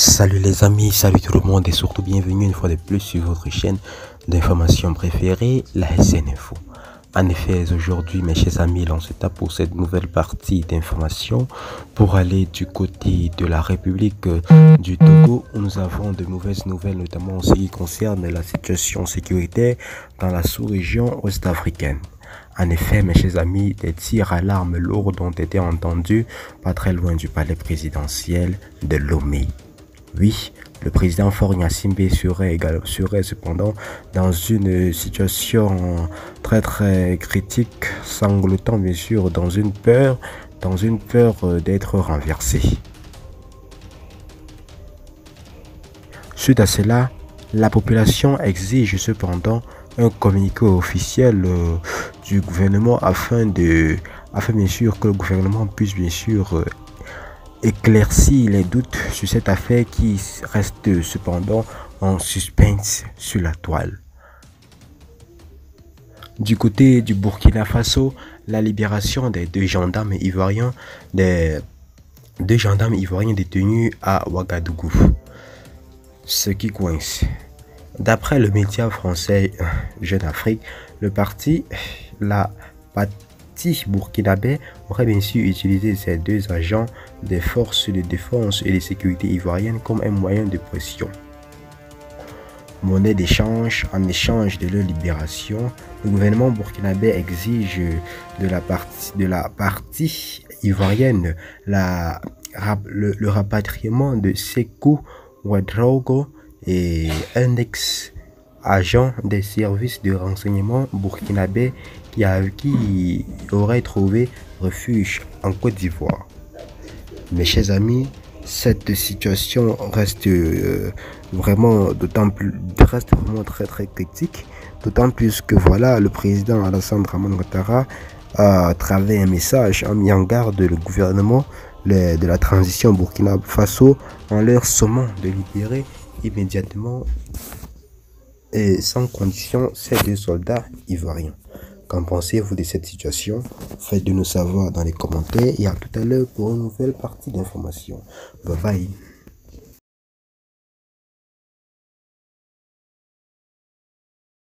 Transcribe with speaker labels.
Speaker 1: Salut les amis, salut tout le monde et surtout bienvenue une fois de plus sur votre chaîne d'information préférée, la SN Info. En effet, aujourd'hui mes chers amis, on se tape pour cette nouvelle partie d'information pour aller du côté de la République du Togo où nous avons de mauvaises nouvelles, notamment en ce qui concerne la situation sécuritaire dans la sous-région ouest-africaine. En effet, mes chers amis, des tirs à l'arme lourde ont été entendus pas très loin du palais présidentiel de Lomé. Oui, le président Faure Gnassingbé serait cependant dans une situation très critique, sanglotant bien sûr dans une peur d'être renversé. Suite à cela, la population exige cependant un communiqué officiel du gouvernement afin bien sûr que le gouvernement puisse bien sûr éclaircir les doutes sur cette affaire qui reste cependant en suspense sur la toile. Du côté du Burkina Faso, la libération des deux gendarmes ivoiriens détenus à Ouagadougou. Ce qui coince. D'après le média français Jeune Afrique, le parti burkinabé aurait bien sûr utilisé ces deux agents des forces de défense et de sécurité ivoiriennes comme un moyen de pression. Monnaie d'échange, en échange de leur libération, le gouvernement burkinabé exige de la partie ivoirienne le rapatriement de Sékou Ouedraogo et un ex-agent des services de renseignement burkinabé qui aurait trouvé refuge en Côte d'Ivoire. Mes chers amis, cette situation reste vraiment très critique, d'autant plus que voilà, le président Alassane Dramane Ouattara a travers un message a mis en garde le gouvernement de la transition Burkina Faso en leur sommant de libérer immédiatement et sans condition ces deux soldats ivoiriens. Qu'en pensez-vous de cette situation? Faites-le nous savoir dans les commentaires et à tout à l'heure pour une nouvelle partie d'information. Bye bye.